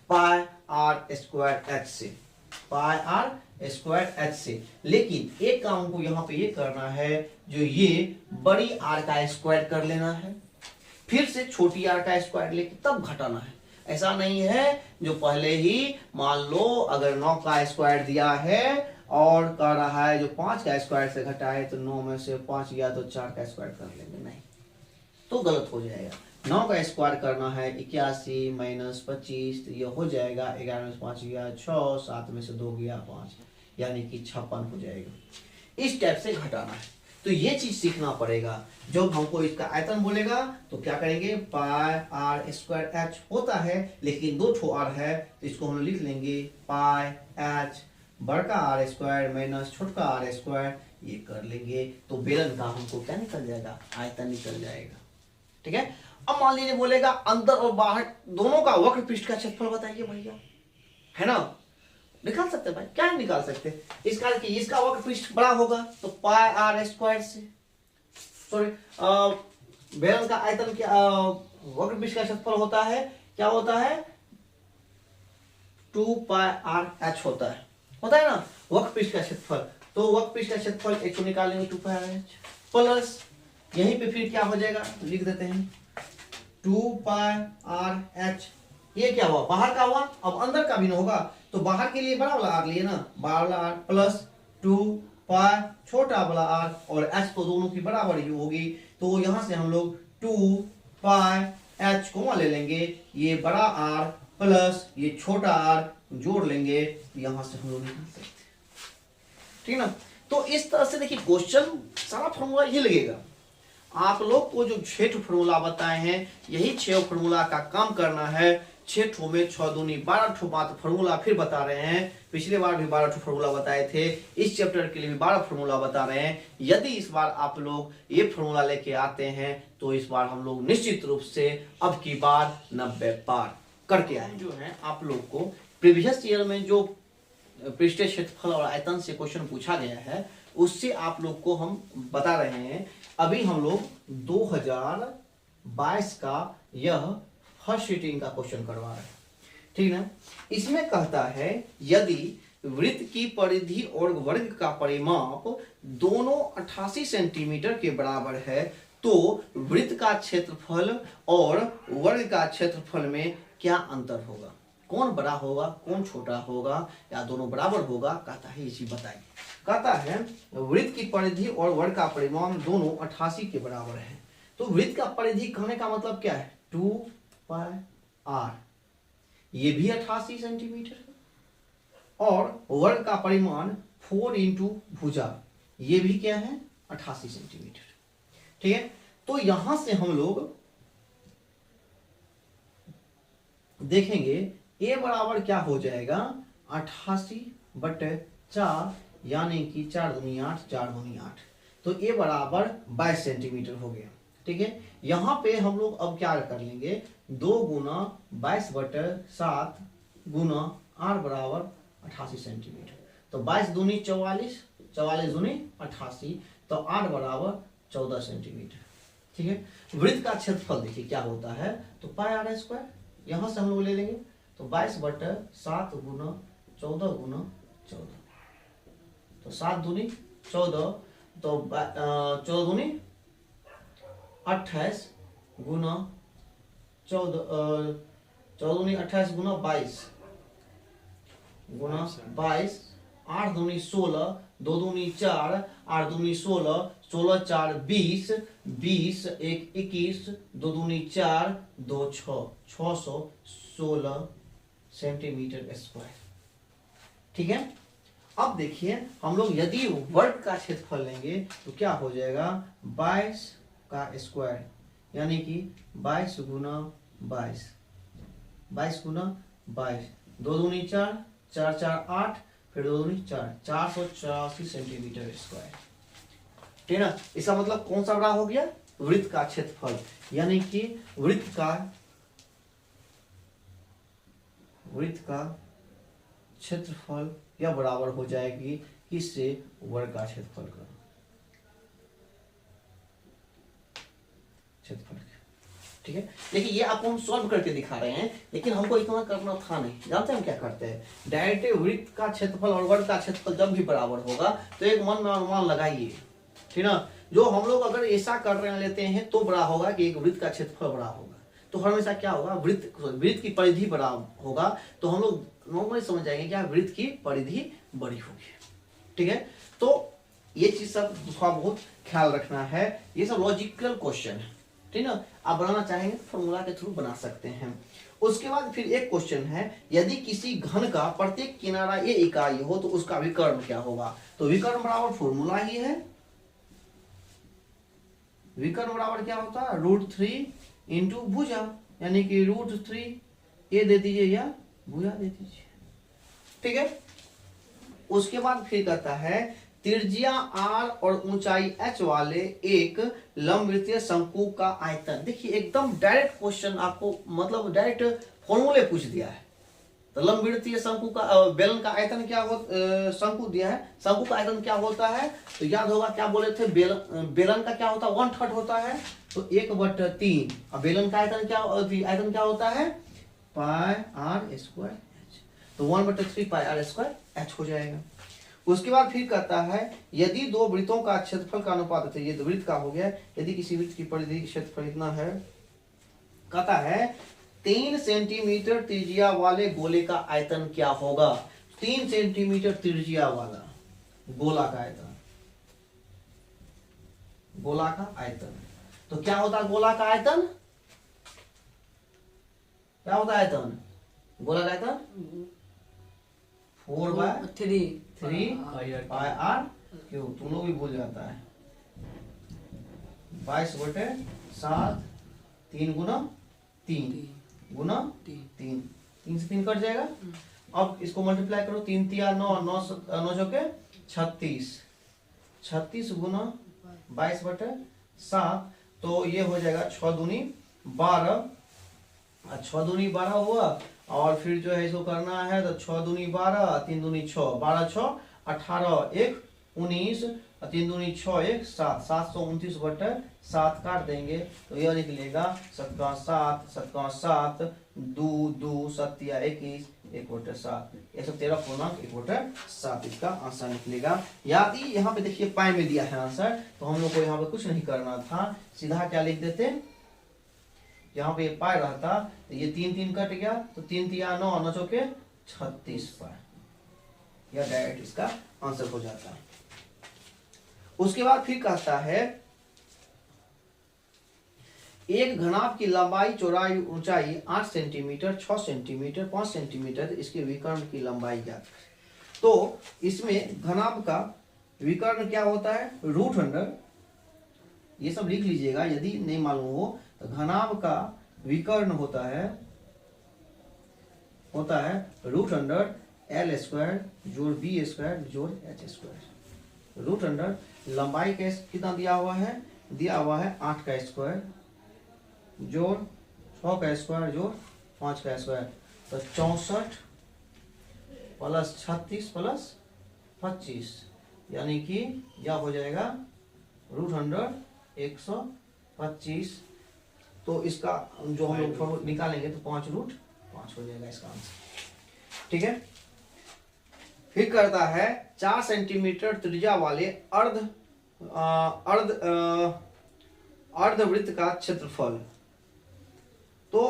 पाई आर स्क्वायर एच से, पाई आर स्क्वायर एच से। लेकिन एक काम को यहाँ पे ये करना है, जो ये बड़ी आर का स्क्वायर कर लेना है, फिर से छोटी आर का स्क्वायर लेके तब घटाना है। ऐसा नहीं है जो पहले ही मान लो अगर 9 का स्क्वायर दिया है और कह रहा है जो 5 का स्क्वायर से घटाए तो 9 में से 5 गया तो 4 का स्क्वायर कर लेंगे, नहीं तो गलत हो जाएगा। 9 का स्क्वायर करना है 81 माइनस 25, तो ये हो जाएगा 11 में से 5 गया 6, 7 में से 2 गया 5, यानी कि 56 हो जाएगा। इस टाइप से घटाना है। तो ये चीज सीखना पड़ेगा। जब हमको इसका आयतन बोलेगा तो क्या करेंगे, पाई आर स्क्वायर एच होता है, लेकिन दो ठो आर है तो इसको हम लिख लेंगे पाई एच बड़का आर स्क्वायर माइनस छोटका आर स्क्वायर, ये कर लेंगे तो बेलन का हमको क्या निकल जाएगा, आयतन निकल जाएगा। ठीक है। अब मान लीजिए बोलेगा अंदर और बाहर दोनों का वक्र पृष्ठ का क्षेत्रफल बताइए भैया, है ना, निकाल सकते हैं भाई, क्या निकाल सकते हैं, इसका इसका वक्र पृष्ठ बड़ा होगा तो पाई आर स्क्वायर से, सॉरी बेलन का आयतन क्या वक्र पृष्ठ का क्षेत्रफल होता है, क्या होता है 2 पाई आर एच होता है ना वक्र पृष्ठ का क्षेत्रफल। तो वक्र पृष्ठ का क्षेत्रफल एक को निकालेंगे 2 पाई आर एच प्लस यहीं पे फिर क्या हो जाएगा, लिख देते हैं 2 पाई आर एच, ये क्या हुआ, बाहर का हुआ, अब अंदर का भी ना होगा तो बाहर के लिए बड़ा वाला आर लिए ना, बड़ा वाला आर प्लस 2 पाई छोटा वाला आर, और एच तो दोनों की बराबर ही होगी, तो यहां से हम लोग 2 पाई एच को ले लेंगे, ये बड़ा आर प्लस ये छोटा आर जोड़ लेंगे, यहां से हम लोग निकाल सकते हैं। ठीक ना। तो इस तरह से देखिए क्वेश्चन सारा फॉर्मूला ये लगेगा। आप लोग को जो 6 फॉर्मूला बताए हैं यही 6 फॉर्मूला का काम करना है। 6 में 6 दूनी 12 बात फॉर्मूला फिर बता रहे हैं, पिछले बार भी 12 फॉर्मूला बताए थे, इस चैप्टर के लिए भी 12 फॉर्मूला बता रहे हैं। यदि इस बार आप लोग ये फॉर्मूला लेके आते हैं तो इस बार हम लोग निश्चित रूप से अब की बार 90 पार करके आए। जो है आप लोग को प्रीवियस ईयर में जो पृष्ठीय क्षेत्रफल और आयतन से क्वेश्चन पूछा गया है उससे आप लोग को हम बता रहे हैं। अभी हम लोग 2022 का यह फर्स्ट सीटिंग का क्वेश्चन करवा रहे हैं, ठीक है। इसमें कहता है यदि वृत्त की परिधि और वर्ग का परिमाप दोनों 88 सेंटीमीटर के बराबर है तो वृत्त का क्षेत्रफल और वर्ग का क्षेत्रफल में क्या अंतर होगा, कौन बड़ा होगा कौन छोटा होगा या दोनों बराबर होगा, कहता है इसी बताइए। कहता है वृत्त की परिधि और वर्ग का परिमाप दोनों 88 के बराबर है, तो वृत्त का परिधि कहने का मतलब क्या है 2 पाई आर, ये भी 88 सेंटीमीटर है, और वर्ग का परिमाण 4 इंटू भुजा, ये भी क्या है 88 सेंटीमीटर। ठीक है। तो यहां से हम लोग देखेंगे ए बराबर क्या हो जाएगा 88/4 यानी कि 4 दूनी 8 4 दूनी 8, तो ए बराबर 22 सेंटीमीटर हो गया। ठीक है। यहां पे हम लोग अब क्या कर लेंगे 2 गुना 22/7 गुना आर बराबर 88 सेंटीमीटर, तो 22 दूनी 44 44 दूनी 88, तो 8 बराबर 14 सेंटीमीटर। ठीक है। वृत्त का क्षेत्रफल देखिए क्या होता है, तो पाई आर स्क्वायर यहां से हम लोग ले लेंगे, तो 22/7 गुना 14 गुना 14, तो 7 दूनी 14, तो 14 दूनी 28 गुना 14 दूनी 28 गुना 22 गुना 22, 8 दूनी 16, 2 दूनी 4, 8 दूनी 16, 16 4 20, 20 1 21, 2 दूनी 4, 2 6, 616 सेंटीमीटर स्क्वायर। ठीक है। अब देखिए हम लोग यदि वर्ग का क्षेत्रफल लेंगे तो क्या हो जाएगा 22 का स्क्वायर यानी कि 22 गुना 22, 22 गुना 22, 2 दूनी 4, 4 4 8, फिर 2 दूनी 4, 484 सेंटीमीटर स्क्वायर। ठीक है ना। इसका मतलब कौन सा बड़ा हो गया, वृत्त का क्षेत्रफल, यानी कि वृत्त का क्षेत्रफल या बराबर हो जाएगी किससे, वर्ग का क्षेत्रफल का, क्षेत्रफल। ठीक है। देखिए ये आपको हम सॉल्व करके दिखा रहे हैं, लेकिन हमको इतना करना था नहीं। जानते हैं हम क्या करते हैं, डायरेक्ट वृत्त का क्षेत्रफल और वर्ग का क्षेत्रफल जब भी बराबर होगा तो एक मन में अनुमान लगाइए, ठीक ना। जो हम लोग अगर ऐसा कर रहे लेते हैं तो बड़ा होगा कि एक वृत्त का क्षेत्रफल बड़ा होगा, तो हमेशा क्या होगा वृत्त की परिधि बड़ा होगा, तो हम लोग नॉर्मली समझ जाएंगे क्या वृत्त की परिधि बड़ी होगी। ठीक है। तो ये चीज सब थोड़ा बहुत ख्याल रखना है, ये सब लॉजिकल क्वेश्चन है, ठीक ना। आप बनाना चाहेंगे फॉर्मूला के थ्रू बना सकते हैं। उसके बाद फिर एक क्वेश्चन है, यदि किसी घन का प्रत्येक किनारा ए इकाई हो तो उसका विकर्ण क्या होगा, तो विकर्ण बराबर फॉर्मूला ही है विकर्ण बराबर क्या होता है √3 इंटू भुजा, यानी कि √3 ये दे दीजिए या भुजा दे दीजिए। ठीक है, उसके बाद फिर कहता है त्रिज्या r और ऊंचाई h वाले एक लंबवृत्तीय शंकु का आयतन। देखिए एकदम डायरेक्ट क्वेश्चन, आपको मतलब डायरेक्ट फॉर्मूले पूछ दिया है। तो लंबवृत्तीय शंकु का बेलन का आयतन क्या हो, शंकु दिया है, शंकु का आयतन क्या होता है, तो याद होगा क्या बोले थे, बेलन का क्या होता है 1/3 होता है, तो 1/3। और बेलन का आयतन क्या होता है पाई r स्क्वायर h, तो 1/3 पाई r स्क्वायर h हो जाएगा। उसके बाद फिर कहता है यदि दो वृत्तों का क्षेत्रफल का अनुपात, ये तो वृत्त का हो गया, यदि किसी वृत्त की परिधि क्षेत्रफल इतना है, कहता है 3 सेंटीमीटर त्रिज्या वाले गोले का आयतन क्या होगा। 3 सेंटीमीटर त्रिज्या वाला गोला का आयतन, गोला का आयतन, तो क्या होता है गोला का आयतन, क्या होता है आयतन, गोला का आयतन 4/3 पाई r क्यों, तुम लोग भी भूल जाता है 22/7, 3 गुना 3 गुना 3, 3 से 3 कट जाएगा। अब इसको मल्टीप्लाई करो, 3 तिया 9, 9 चौके 36, 36 गुना 22/7, तो ये हो जाएगा 6 दूनी 12, 6 दूनी 12 हुआ। और फिर जो है इसको करना है तो 6 दूनी 12, 3 दूनी 6, 12 6 18, 1 19, 3 दूनी 6 1 7, 729/7 काट देंगे तो यह निकलेगा 7 7 7 2 2 7 21 1/7, 113.1/7 इसका आंसर निकलेगा। यदि यहाँ पे देखिए पाई में दिया है आंसर, तो हम लोग को यहाँ पे कुछ नहीं करना था, सीधा क्या लिख देते, यहाँ पे पाई रहता तो ये 3 3 कट गया, तो 3 तिया 9, 9 चौके 36 पाई, यह डायरेक्ट इसका आंसर हो जाता है। उसके बाद फिर कहता है एक घनाभ की लंबाई चौड़ाई ऊंचाई 8 सेंटीमीटर 6 सेंटीमीटर 5 सेंटीमीटर, इसके विकर्ण की लंबाई ज्ञात। तो इसमें घनाभ का विकर्ण क्या होता है √100, ये सब लिख लीजिएगा यदि नहीं मालूम हो, तो घनाभ का विकर्ण होता है √100 l स्क्वायर जोड़ b स्क्वायर जोड़ h स्क्वायर। √100 लंबाई का कितना दिया हुआ है, 8 का स्क्वायर जोड़ 6 का स्क्वायर जोड़ 5 का स्क्वायर, तो 64 प्लस 36 प्लस 25, यानी कि यह हो जाएगा √100 125। तो इसका जो हम लोग निकालेंगे तो 5√5 हो जाएगा इसका आंसर। ठीक है, फिर करता है 4 सेंटीमीटर त्रिज्या वाले अर्धवृत्त का क्षेत्रफल। तो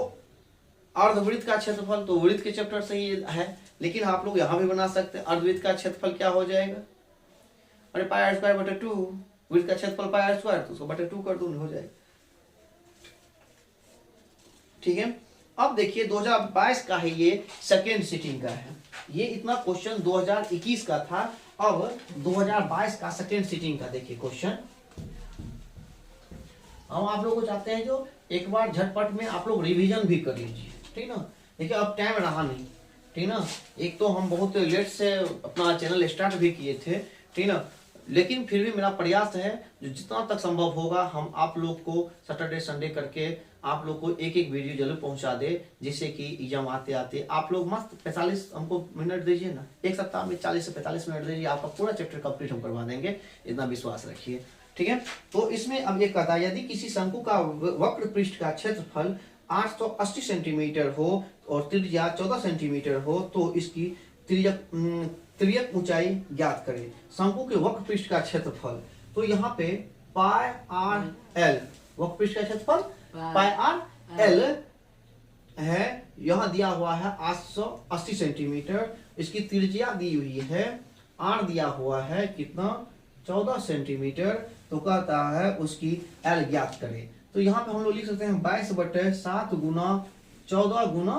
अर्धवृत्त का क्षेत्रफल तो वृत्त के चैप्टर से ही है, लेकिन आप लोग यहाँ भी बना सकते हैं। अर्धवृत्त का क्षेत्रफल क्या हो जाएगा, अरे पाई r स्क्वायर बटे 2, वृत्त का क्षेत्रफल पाई r स्क्वायर, तो उसको बटे 2 कर दो, हो जाएगा। ठीक है, अब देखिए 2022 का है, ये सेकेंड सिटिंग का है, ये इतना क्वेश्चन 2021 का था, अब 2022 का सेकेंड सिटिंग का देखिए क्वेश्चन। हम आप लोग को चाहते हैं जो एक बार झटपट में आप लोग रिवीजन भी कर लीजिए, ठीक ना। देखिए अब टाइम रहा नहीं, ठीक ना, एक तो हम बहुत लेट से अपना चैनल स्टार्ट भी किए थे, ठीक ना, लेकिन फिर भी मेरा प्रयास है जो जितना तक संभव होगा हम आप लोग को सैटरडे संडे करके आप लोग को एक एक वीडियो जरूर पहुंचा दे, जिससे कि एग्जाम आते आते आप लोग मस्त 45 हमको मिनट दीजिए ना, एक सप्ताह में 40 से 45 मिनट दीजिए, आपका पूरा चैप्टर कंप्लीट हम करवा देंगे, इतना विश्वास रखिए। ठीक है, तो इसमें अब ये कहता है यदि किसी शंकु का वक्र पृष्ठ का क्षेत्रफल 880 सेंटीमीटर हो और त्रिज्या 14 सेंटीमीटर हो, तो इसकी तिर्यक ऊंचाई ज्ञात करें। शंकु के वक्र पृष्ठ का क्षेत्रफल, तो यहाँ पे पाई r l, वक्र पृष्ठ का क्षेत्रफल पाई r l है, यहाँ दिया हुआ है 880 सेंटीमीटर, इसकी त्रिज्या दी हुई है, r दिया हुआ है कितना 14 सेंटीमीटर, तो कहता है उसकी l ज्ञात करें। तो यहाँ पे हम लोग लिख सकते हैं 22/7 गुना 14 गुना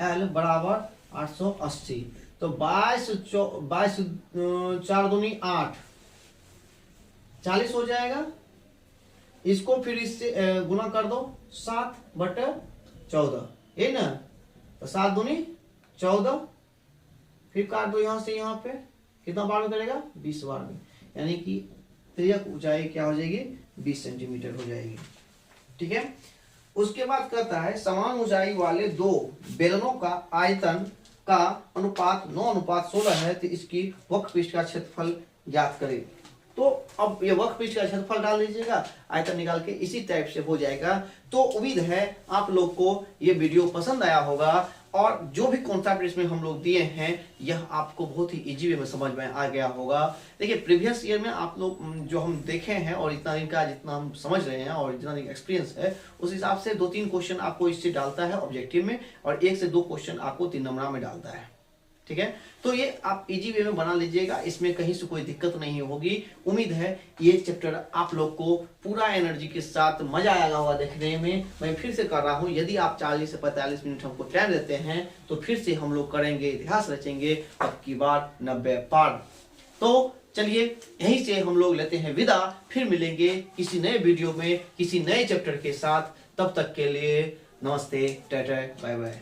l बराबर 880, तो 22 4 दूनी 8 40 हो जाएगा, इसको फिर इससे गुना कर दो 7/14, ये ना, तो 7 दूनी 14, फिर काट दो यहाँ से यहाँ पे, कितना बार में करेगा 20 बार में, यानी कि तिर्यक ऊंचाई क्या हो जाएगी 20 सेंटीमीटर हो जाएगी। ठीक है, उसके बाद कहता है समान ऊंचाई वाले दो बेलनों का आयतन का अनुपात 9:16 है, तो इसकी वक्रपृष्ठ का क्षेत्रफल ज्ञात करें। तो अब ये वक्रपृष्ठ का क्षेत्रफल डाल लीजिएगा, आयतन निकाल के इसी टाइप से हो जाएगा। तो उम्मीद है आप लोग को ये वीडियो पसंद आया होगा, और जो भी कॉन्सेप्ट इसमें हम लोग दिए हैं यह आपको बहुत ही इजी वे में समझ में आ गया होगा। देखिए प्रीवियस ईयर में आप लोग जो हम देखे हैं और इतना दिन का जितना हम समझ रहे हैं और जितना दिन एक्सपीरियंस है, उस हिसाब से 2-3 क्वेश्चन आपको इससे डालता है ऑब्जेक्टिव में, और 1 से 2 क्वेश्चन आपको 3 नंबर में डालता है। ठीक है, तो ये आप इजी वे में बना लीजिएगा, इसमें कहीं से कोई दिक्कत नहीं होगी। उम्मीद है ये चैप्टर आप लोग को पूरा एनर्जी के साथ मजा आएगा होगा देखने में। मैं फिर से कर रहा हूँ, यदि आप 40 से 45 मिनट हमको टाइम देते हैं तो फिर से हम लोग करेंगे, इतिहास रचेंगे, अब की बार 90 पार। तो चलिए यहीं से हम लोग लेते हैं विदा, फिर मिलेंगे किसी नए वीडियो में किसी नए चैप्टर के साथ। तब तक के लिए नमस्ते, टाटा, बाय बाय।